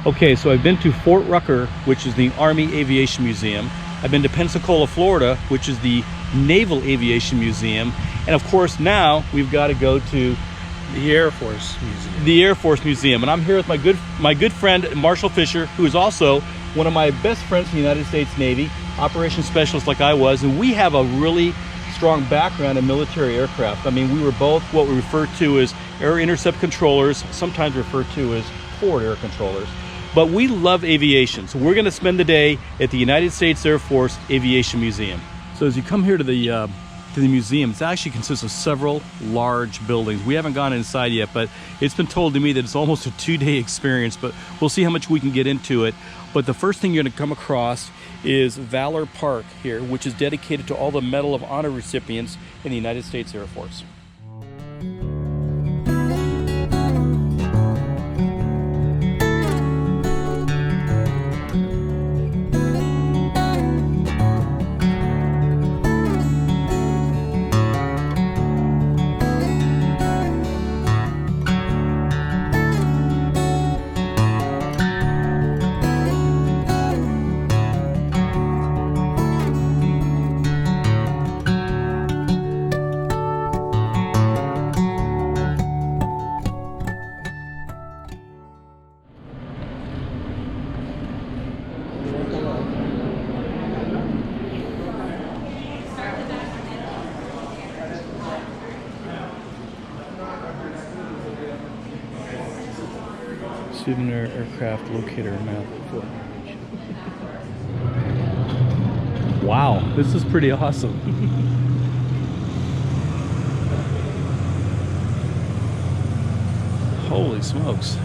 Okay, so I've been to Fort Rucker, which is the Army Aviation Museum. I've been to Pensacola, Florida, which is the Naval Aviation Museum. And of course, now we've got to go to the Air Force Museum. The Air Force Museum. And I'm here with my good friend, Marshall Fisher, who is also one of my best friends in the United States Navy, operations specialist like I was. And we have a really strong background in military aircraft. I mean, we were both what we refer to as air intercept controllers, sometimes referred to as forward air controllers. But we love aviation, so we're going to spend the day at the United States Air Force Aviation Museum. So as you come here to the museum, it actually consists of several large buildings. We haven't gone inside yet, but it's been told to me that it's almost a 2-day experience, but we'll see how much we can get into it. But the first thing you're going to come across is Valor Park here, which is dedicated to all the Medal of Honor recipients in the United States Air Force. Souvenir aircraft locator map. Wow, this is pretty awesome. Holy smokes.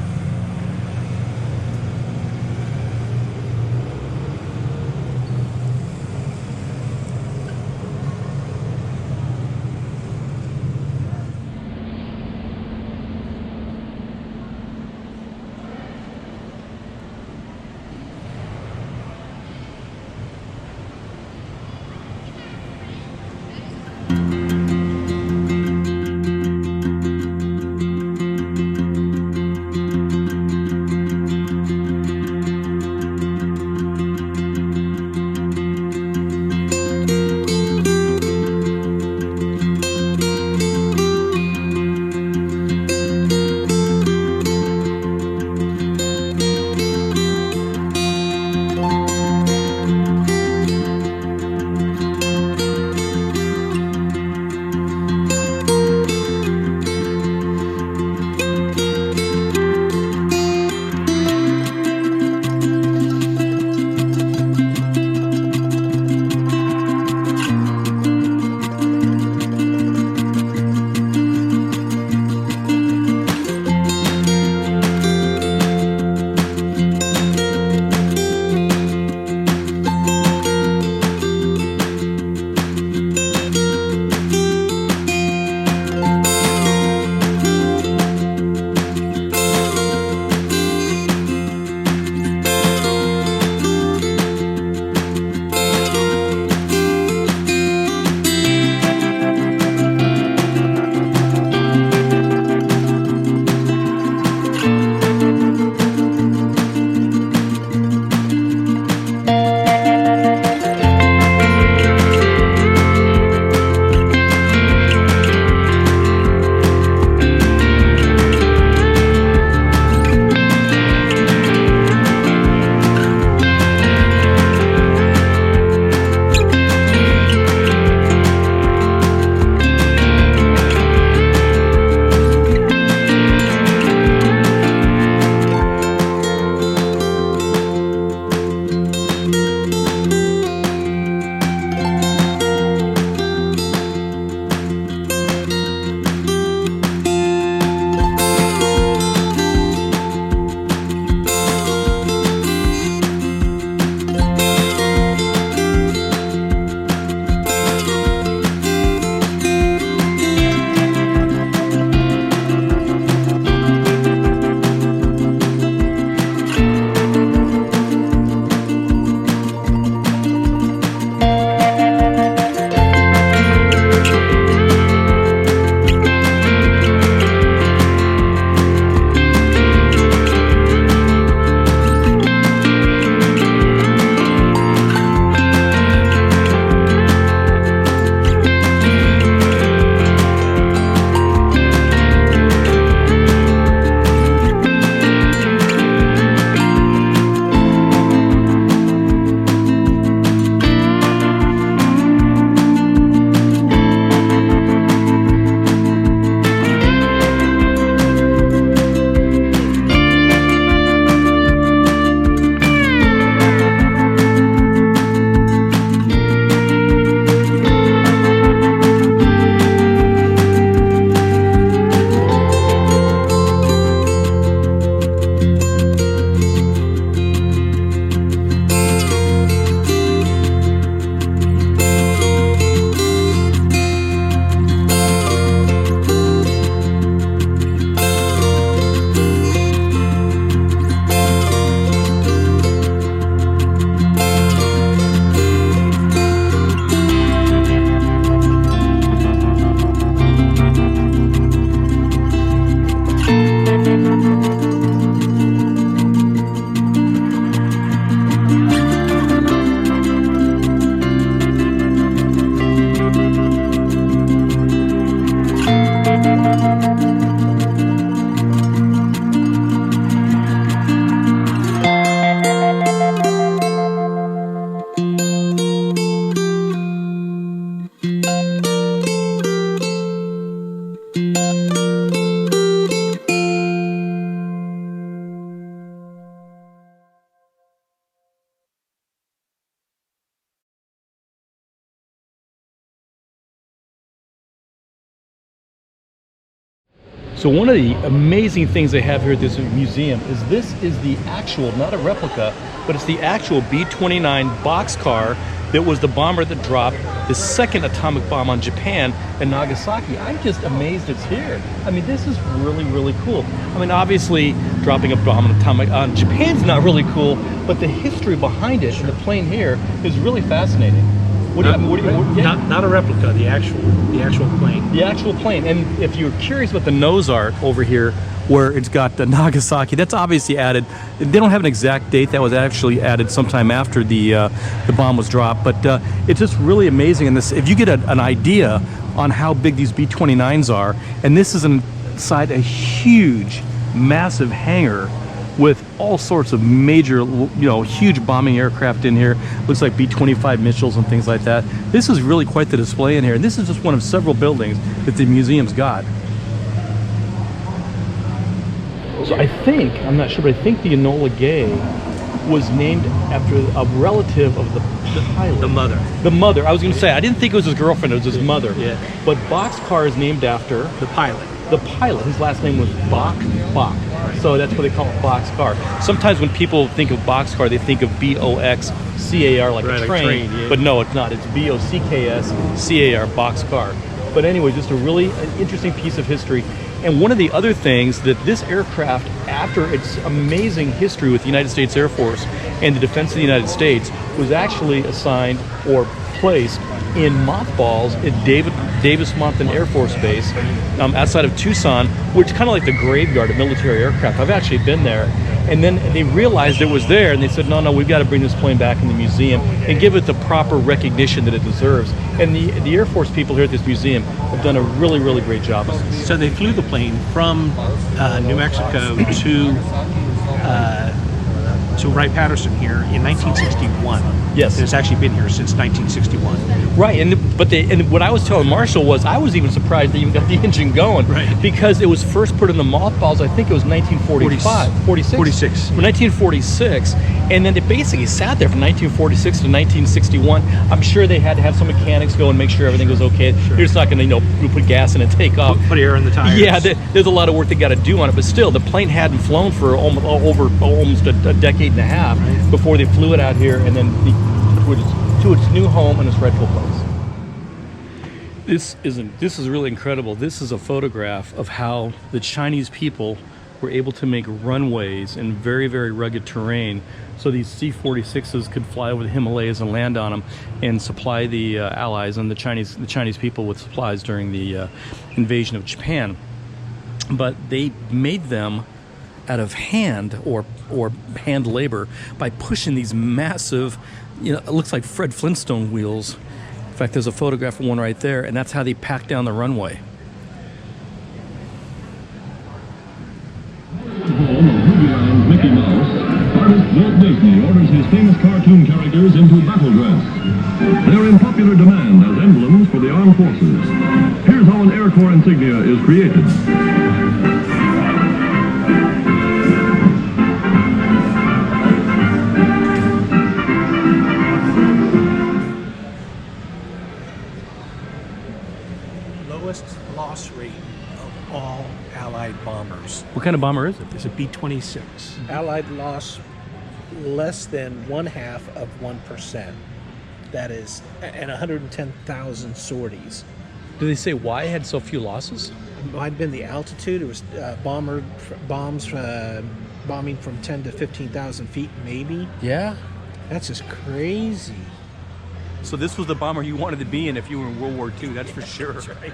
So one of the amazing things they have here at this museum is this is the actual, not a replica, but it's the actual B-29 boxcar that was the bomber that dropped the second atomic bomb on Japan in Nagasaki. I'm just amazed it's here. I mean, this is really, really cool. I mean, obviously, dropping a bomb on Japan's not really cool, but the history behind it, and the plane here, is really fascinating. Not a replica, the actual plane. The actual plane. And if you're curious about the nose art over here, where it's got the Nagasaki, that's obviously added. They don't have an exact date. That was actually added sometime after the bomb was dropped. But it's just really amazing. And this, if you get an idea on how big these B-29s are, and this is inside a huge, massive hangar with all sorts of major, huge bombing aircraft in here. Looks like B-25 Mitchells and things like that. This is really quite the display in here. And this is just one of several buildings that the museum's got. So I'm not sure, but I think the Enola Gay was named after a relative of the pilot. The mother. The mother. I was going to say, I didn't think it was his girlfriend, it was his mother. Yeah. But Boxcar is named after the pilot. The pilot. His last name was Bach. So that's what they call it, Boxcar. Sometimes when people think of Boxcar, they think of B-O-X-C-A-R, like a train. Yeah. But no, it's not. It's B-O-C-K-S-C-A-R, Boxcar. But anyway, just a really interesting piece of history. And one of the other things that this aircraft, after its amazing history with the United States Air Force and the defense of the United States, was actually assigned or placed in mothballs at Davis-Monthan Air Force Base outside of Tucson, which is kind of like the graveyard of military aircraft. I've actually been there. And then they realized it was there, and they said, no, we've got to bring this plane back in the museum and give it the proper recognition that it deserves. And the Air Force people here at this museum have done a really, really great job. So they flew the plane from New Mexico to Wright-Patterson here in 1961. Yes. And it's actually been here since 1961. Right, and what I was telling Marshall was I was even surprised they even got the engine going. Right. Because it was first put in the mothballs, I think it was 1945. 46. 1946. And then it basically sat there from 1946 to 1961. I'm sure they had to have some mechanics go and make sure everything was okay. Sure. You're just not going to, put gas in and take off. Put air in the tires. Yeah, there's a lot of work they got to do on it. But still, the plane hadn't flown for almost a decade and a half before they flew it out here and then to its new home and its rightful place. This is really incredible. This is a photograph of how the Chinese people were able to make runways in very, very rugged terrain so these C-46s could fly over the Himalayas and land on them and supply the Allies and the Chinese people with supplies during the invasion of Japan. But they made them out of hand or hand labor by pushing these massive, it looks like Fred Flintstone wheels. In fact, there's a photograph of one right there, and that's how they packed down the runway. Mickey Mouse, artist Walt Disney orders his famous cartoon characters into battle dress. They're in popular demand as emblems for the armed forces. Here's how an Air Corps insignia is created. Lowest loss rate of all Allied bombers. What kind of bomber is it? It's a B-26. Allied loss less than 1/2 of 1%. That is, and 110,000 sorties. Do they say why it had so few losses? It might have been the altitude. It was bombs bombing from 10 to 15,000 feet, maybe. Yeah. That's just crazy. So this was the bomber you wanted to be in if you were in World War II, that's for sure. That's right.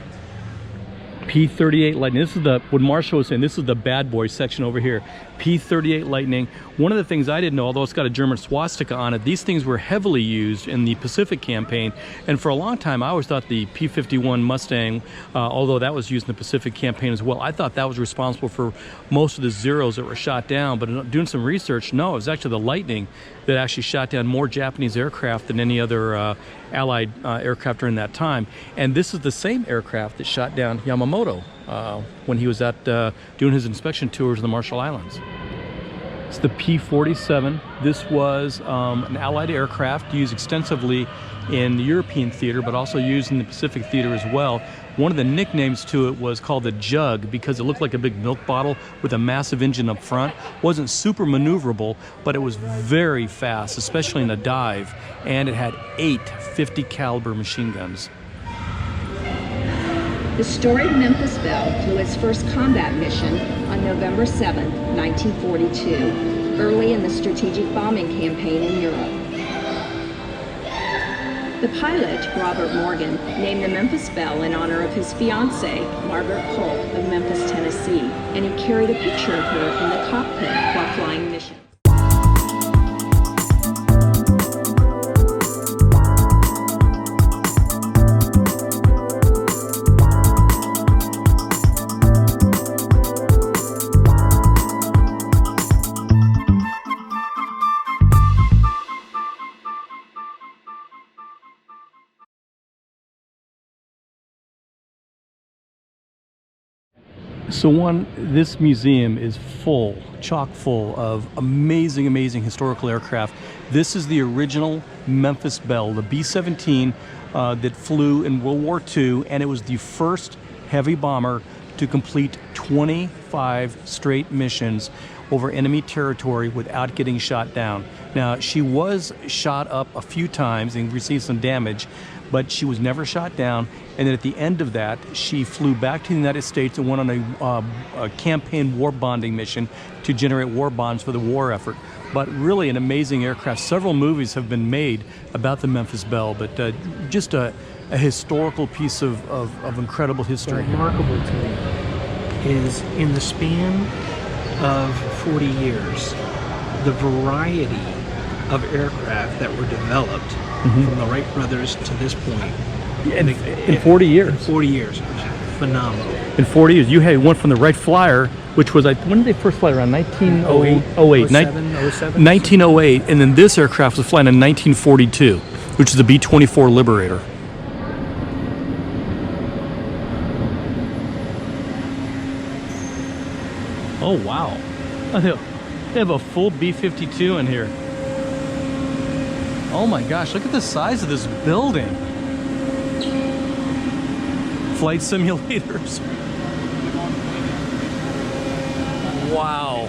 P-38 Lightning. This is what Marshall was saying, this is the bad boy section over here. P-38 Lightning. One of the things I didn't know, although it's got a German swastika on it, these things were heavily used in the Pacific campaign. And for a long time, I always thought the P-51 Mustang, although that was used in the Pacific campaign as well, I thought that was responsible for most of the Zeros that were shot down. But doing some research, no, it was actually the Lightning that actually shot down more Japanese aircraft than any other Allied aircraft during that time. And this is the same aircraft that shot down Yamamoto when he was out doing his inspection tours of the Marshall Islands. It's the P-47. This was an Allied aircraft used extensively in the European theater, but also used in the Pacific theater as well. One of the nicknames to it was called the Jug because it looked like a big milk bottle with a massive engine up front. Wasn't super maneuverable, but it was very fast, especially in a dive, and it had 8 50 caliber machine guns. The storied Memphis Belle flew its first combat mission on November 7, 1942, early in the strategic bombing campaign in Europe. The pilot, Robert Morgan, named the Memphis Belle in honor of his fiancée, Margaret Polk of Memphis, Tennessee, and he carried a picture of her in the cockpit while flying missions. So this museum is full, chock full of amazing, amazing historical aircraft. This is the original Memphis Belle, the B-17 that flew in World War II, and it was the first heavy bomber to complete 25 straight missions over enemy territory without getting shot down. Now, she was shot up a few times and received some damage, but she was never shot down. And then at the end of that, she flew back to the United States and went on a campaign war bonding mission to generate war bonds for the war effort. But really an amazing aircraft. Several movies have been made about the Memphis Belle, but just a historical piece of incredible history. Remarkable to me is in the span of 40 years, the variety of aircraft that were developed from the Wright brothers to this point. In 40 years. In 40 years. Phenomenal. In 40 years. You had one from the Wright Flyer, which was, when did they first fly? Around 1908. 07. 1908. And then this aircraft was flying in 1942, which is the B-24 Liberator. Oh, wow. They have a full B-52 in here. Oh my gosh, look at the size of this building. Flight simulators. Wow.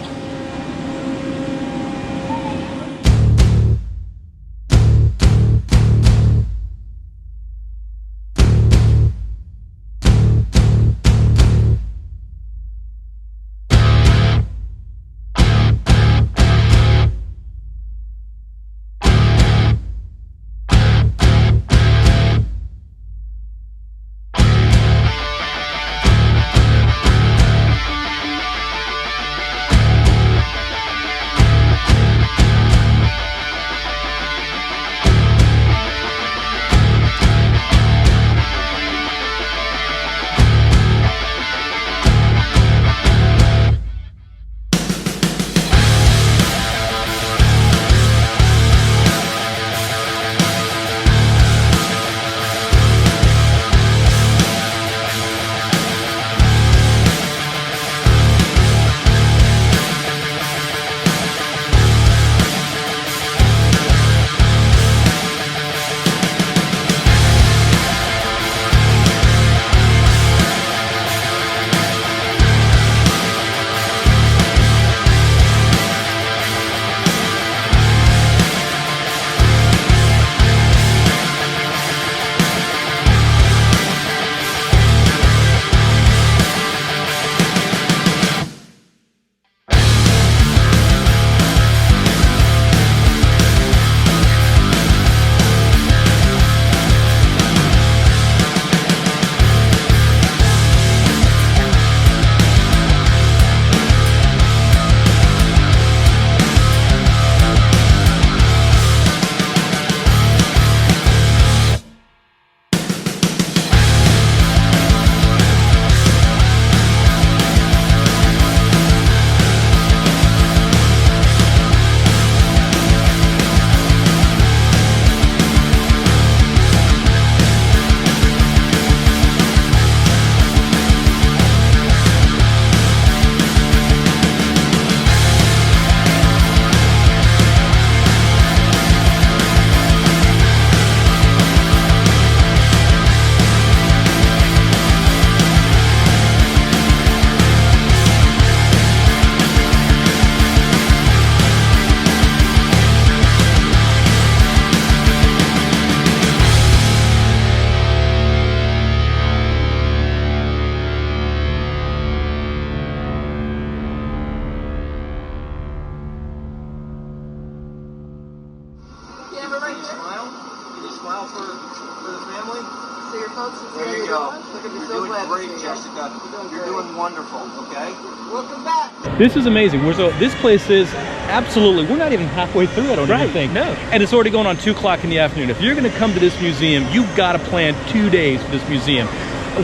Jessica. You're doing wonderful, okay? Welcome back. This is amazing. So this place is absolutely, we're not even halfway through, I don't even think. No. And it's already going on 2 o'clock in the afternoon. If you're going to come to this museum, you've got to plan 2 days for this museum.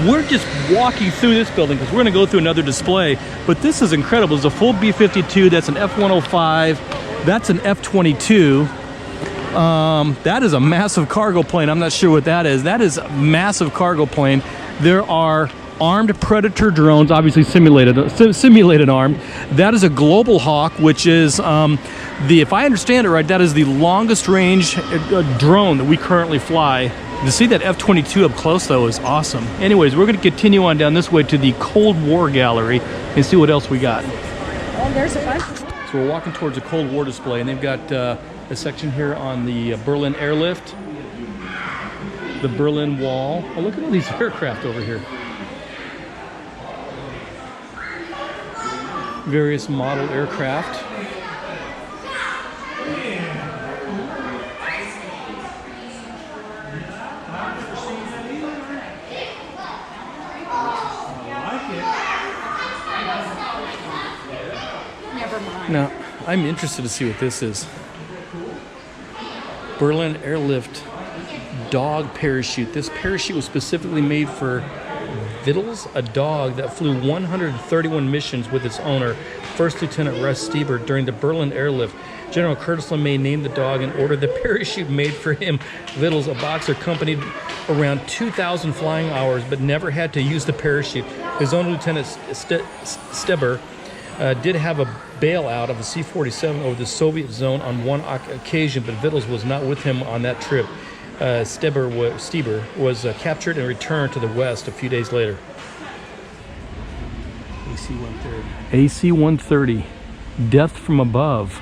We're just walking through this building because we're going to go through another display. But this is incredible. It's a full B-52. That's an F-105. That's an F-22. That is a massive cargo plane. I'm not sure what that is. That is a massive cargo plane. There are armed Predator drones, obviously simulated armed. That is a Global Hawk, which is if I understand it right, that is the longest range drone that we currently fly. To see that F-22 up close, though, is awesome. Anyways, we're going to continue on down this way to the Cold War Gallery and see what else we got. Oh, there's a bunch. So we're walking towards a Cold War display, and they've got a section here on the Berlin airlift, the Berlin Wall. Oh, look at all these aircraft over here. Various model aircraft. Now, I'm interested to see what this is. Berlin Airlift dog parachute. This parachute was specifically made for Vittles, a dog that flew 131 missions with its owner, First Lieutenant Russ Stieber, during the Berlin Airlift. General Curtis LeMay named the dog and ordered the parachute made for him. Vittles, a boxer, accompanied around 2,000 flying hours, but never had to use the parachute. His own Lieutenant Stieber did have a bailout of a C-47 over the Soviet zone on one occasion, but Vittles was not with him on that trip. Stieber was captured and returned to the West a few days later. AC-130. AC-130, death from above.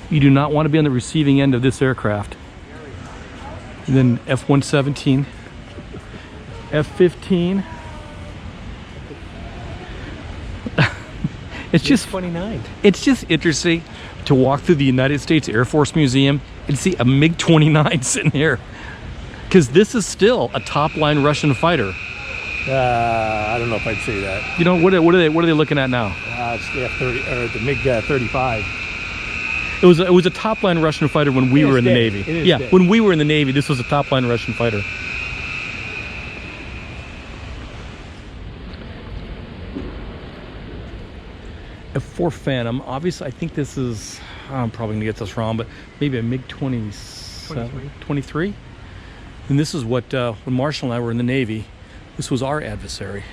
You do not want to be on the receiving end of this aircraft. And then F-117, F-15. It's just 29. It's just interesting to walk through the United States Air Force Museum and see a MiG-29 sitting here, because this is still a top-line Russian fighter. I don't know if I'd say that. You know, what are they looking at now? It's the F-30 or the MiG-35. It was a top-line Russian fighter when we were in the dead. Navy. It is Yeah, dead. when we were in the Navy, this was a top-line Russian fighter. F-4 Phantom. Obviously, I think this is, I'm probably gonna get this wrong, but maybe a MiG-27, 23. And this is what when Marshall and I were in the Navy, this was our adversary.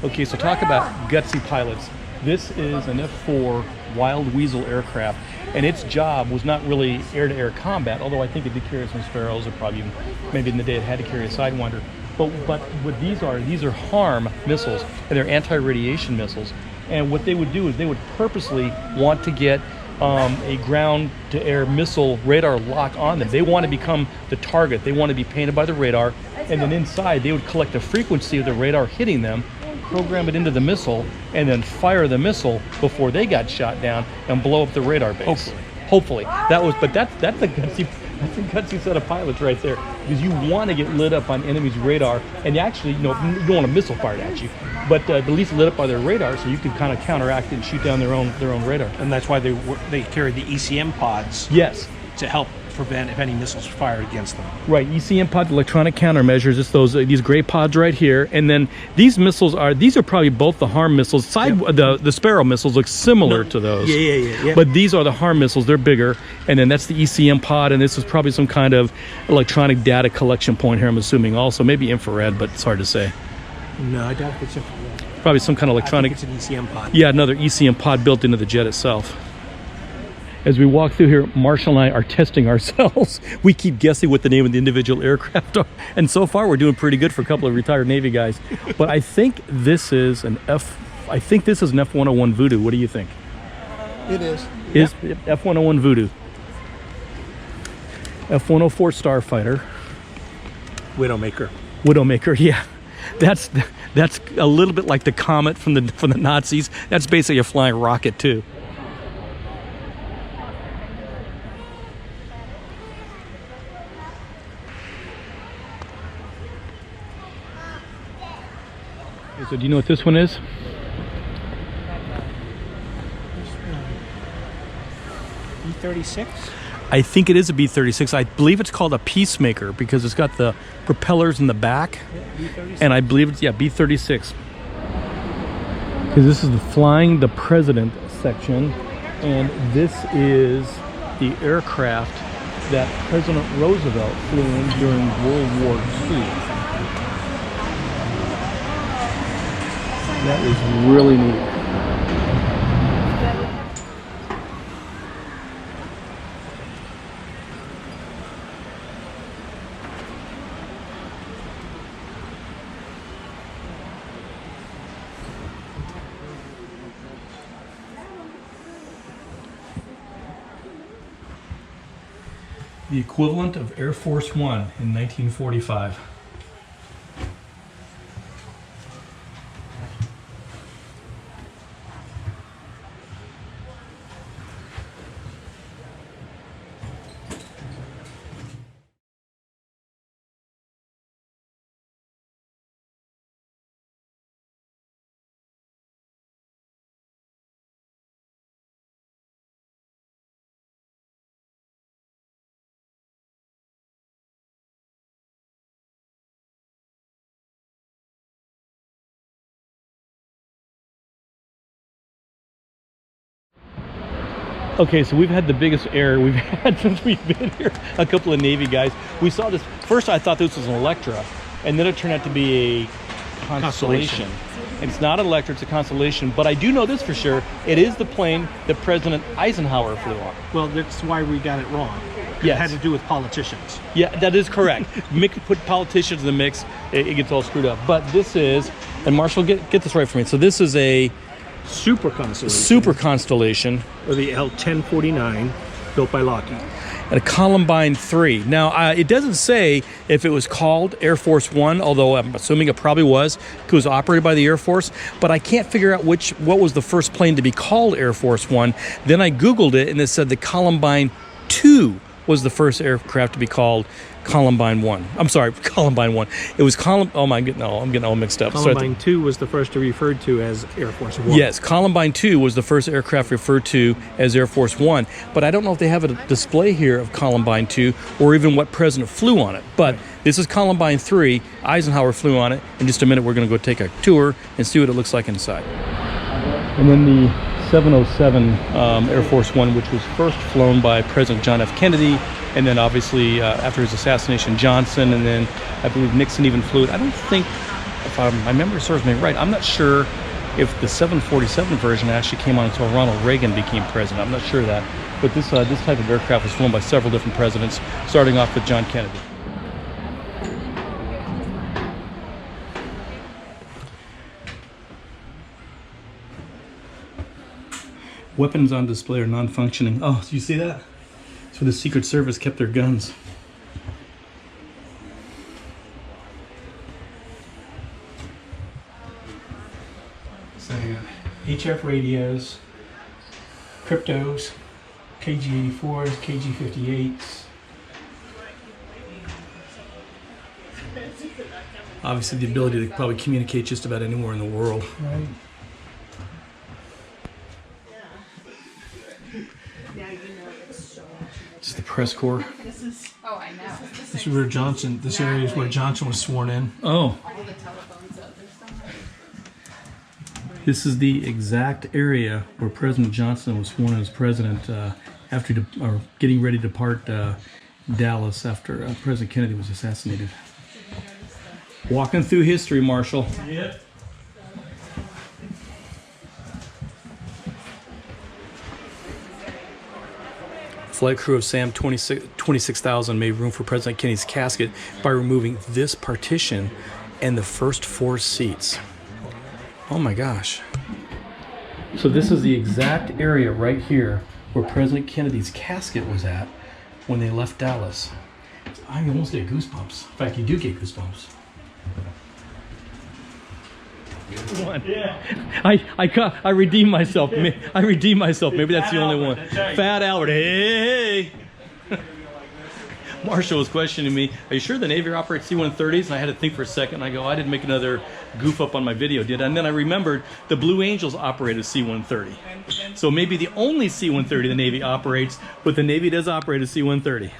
Okay, so talk about gutsy pilots. This is an F-4 Wild Weasel aircraft, and its job was not really air-to-air combat, although I think it did carry some Sparrows, or probably even, maybe in the day it had to carry a Sidewinder. But what these are HARM missiles, and they're anti-radiation missiles. And what they would do is they would purposely want to get a ground-to-air missile radar lock on them. They want to become the target. They want to be painted by the radar, and then inside they would collect the frequency of the radar hitting them, program it into the missile, and then fire the missile before they got shot down and blow up the radar base. Hopefully. That's a gutsy set of pilots right there, because you want to get lit up on enemy's radar, and you actually, you don't want a missile fired at you, but at least lit up by their radar, so you can kind of counteract it and shoot down their own radar. And that's why they carried the ECM pods. Yes. To help prevent if any missiles are fired against them. Right, ECM pod, electronic countermeasures. It's these gray pods right here, and then these missiles are probably both the HARM missiles. The Sparrow missiles look similar to those. Yeah. But these are the HARM missiles. They're bigger, and then that's the ECM pod, and this is probably some kind of electronic data collection point here. I'm assuming also maybe infrared, but it's hard to say. No, I doubt if it's infrared. Probably some kind of electronic. I think it's an ECM pod. Yeah, another ECM pod built into the jet itself. As we walk through here, Marshall and I are testing ourselves. We keep guessing what the name of the individual aircraft are. And so far, we're doing pretty good for a couple of retired Navy guys. But I think this is an F-101 Voodoo. What do you think? It is. F-101 Voodoo. F-104 Starfighter. Widowmaker, yeah. That's a little bit like the Comet from the Nazis. That's basically a flying rocket, too. So do you know what this one is? B-36? I think it is a B-36. I believe it's called a Peacemaker because it's got the propellers in the back. B-36? And I believe it's, yeah, B-36. Because this is the Flying the President section. And this is the aircraft that President Roosevelt flew in during World War II. That is really neat. The equivalent of Air Force One in 1945. Okay, so we've had the biggest error we've had since we've been here. A couple of Navy guys. We saw this, first I thought this was an Electra, and then it turned out to be a Constellation. It's not an Electra, it's a Constellation, but I do know this for sure. It is the plane that President Eisenhower flew on. Well, that's why we got it wrong. Yes. It had to do with politicians. Yeah, that is correct. Put politicians in the mix, it gets all screwed up. But this is, and Marshall, get this right for me. So this is a Super Constellation. Super Constellation. Or the L-1049, built by Lockheed. And a Columbine 3. Now, it doesn't say if it was called Air Force One, although I'm assuming it probably was, because it was operated by the Air Force, but I can't figure out what was the first plane to be called Air Force One. Then I Googled it, and it said the Columbine 2 was the first aircraft to be called Columbine 1. I'm sorry, Columbine 1. It was oh my goodness, no, I'm getting all mixed up. Columbine 2 was the first referred to as Air Force 1. Yes, Columbine 2 was the first aircraft referred to as Air Force 1. But I don't know if they have a display here of Columbine 2 or even what president flew on it. But this is Columbine 3. Eisenhower flew on it. In just a minute, we're going to go take a tour and see what it looks like inside. And then the 707 Air Force One, which was first flown by President John F. Kennedy, and then obviously after his assassination, Johnson, and then I believe Nixon even flew it. I don't think, if my memory serves me right, I'm not sure if the 747 version actually came on until Ronald Reagan became president. I'm not sure of that. But this type of aircraft was flown by several different presidents, starting off with John Kennedy. Weapons on display are non-functioning. Oh, do you see that? That's where the Secret Service kept their guns. So HF radios, cryptos, KG-84s, KG-58s. Obviously the ability to probably communicate just about anywhere in the world. Right. It's the press corps. Oh, I know. This is where Johnson, this area is where Johnson was sworn in. Oh. All the telephones up there somewhere. This is the exact area where President Johnson was sworn in as president after getting ready to depart Dallas after President Kennedy was assassinated. Walking through history, Marshall. Yep. Flight crew of SAM 26,000 made room for President Kennedy's casket by removing this partition and the first 4 seats. Oh my gosh. So this is the exact area right here where President Kennedy's casket was at when they left Dallas. I almost get goosebumps. In fact, you do get goosebumps. One. Yeah. I redeemed myself. I redeemed myself. Maybe that's the only one. Fat Albert. Hey. Marshall was questioning me, are you sure the Navy operates C-130s? And I had to think for a second. I go, I didn't make another goof up on my video, did I? And then I remembered the Blue Angels operate a C-130. So maybe the only C-130 the Navy operates, but the Navy does operate a C-130.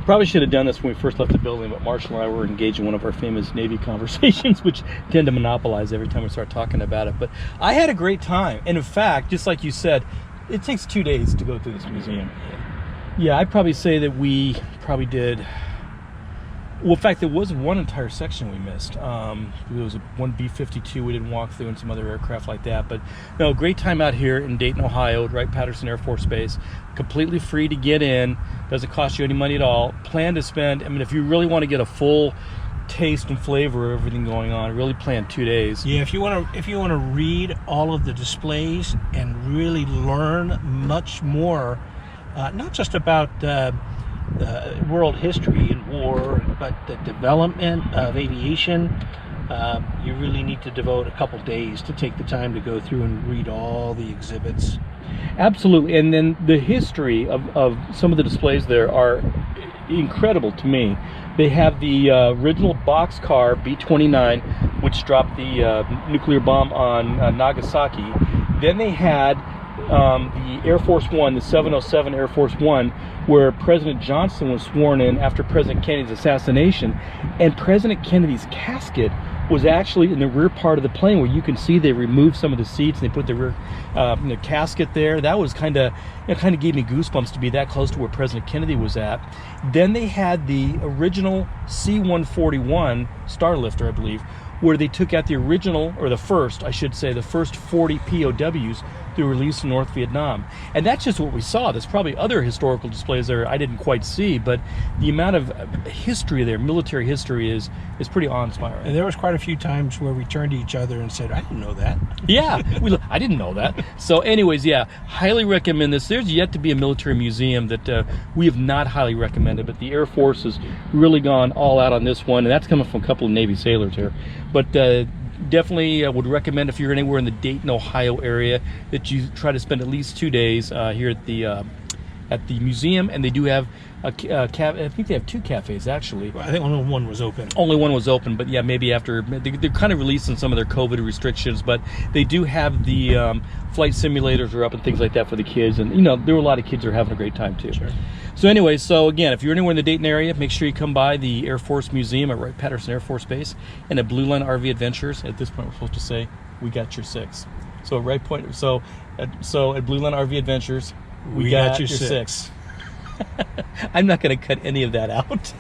Probably should have done this when we first left the building, but Marshall and I were engaged in one of our famous Navy conversations, which tend to monopolize every time we start talking about it. But I had a great time. And in fact, just like you said, it takes 2 days to go through this museum. Yeah, I'd probably say that we probably did... Well, in fact, there was one entire section we missed. There was one B-52 we didn't walk through and some other aircraft like that. But no, great time out here in Dayton, Ohio, at Wright-Patterson Air Force Base. Completely free to get in. Doesn't cost you any money at all. Plan to spend, I mean, if you really want to get a full taste and flavor of everything going on, really plan 2 days. Yeah, if you want to read all of the displays and really learn much more, not just about world history and war, but the development of aviation, you really need to devote a couple days to take the time to go through and read all the exhibits. Absolutely, and then the history of some of the displays there are incredible to me. They have the original boxcar B-29, which dropped the nuclear bomb on Nagasaki. Then they had the Air Force One, the 707 Air Force One, where President Johnson was sworn in after President Kennedy's assassination, and President Kennedy's casket was actually in the rear part of the plane, where you can see they removed some of the seats and they put the rear casket there. That was kind of gave me goosebumps to be that close to where President Kennedy was at. Then they had the original C-141 Starlifter, I believe, where they took out the original, or the first, I should say, the first 40 POWs they released in North Vietnam. And that's just what we saw. There's probably other historical displays there I didn't quite see, but the amount of history there, military history, is pretty awe-inspiring. And there was quite a few times where we turned to each other and said, I didn't know that. Yeah, I didn't know that. So anyways, yeah, highly recommend this. There's yet to be a military museum that we have not highly recommended, but the Air Force has really gone all out on this one, and that's coming from a couple of Navy sailors here. But definitely would recommend, if you're anywhere in the Dayton, Ohio area, that you try to spend at least 2 days here at the museum. And they do have I think they have 2 cafes actually. Well, I think only one was open. Only one was open, but yeah, maybe after they're kind of releasing some of their COVID restrictions, but they do have the flight simulators are up and things like that for the kids, and there were a lot of kids who are having a great time too. Sure. So anyway, so again, if you're anywhere in the Dayton area, make sure you come by the Air Force Museum at Wright-Patterson Air Force Base and at Blue Line RV Adventures. At this point, we're supposed to say, we got your 6. So at at Blue Line RV Adventures, we got your 6. I'm not going to cut any of that out.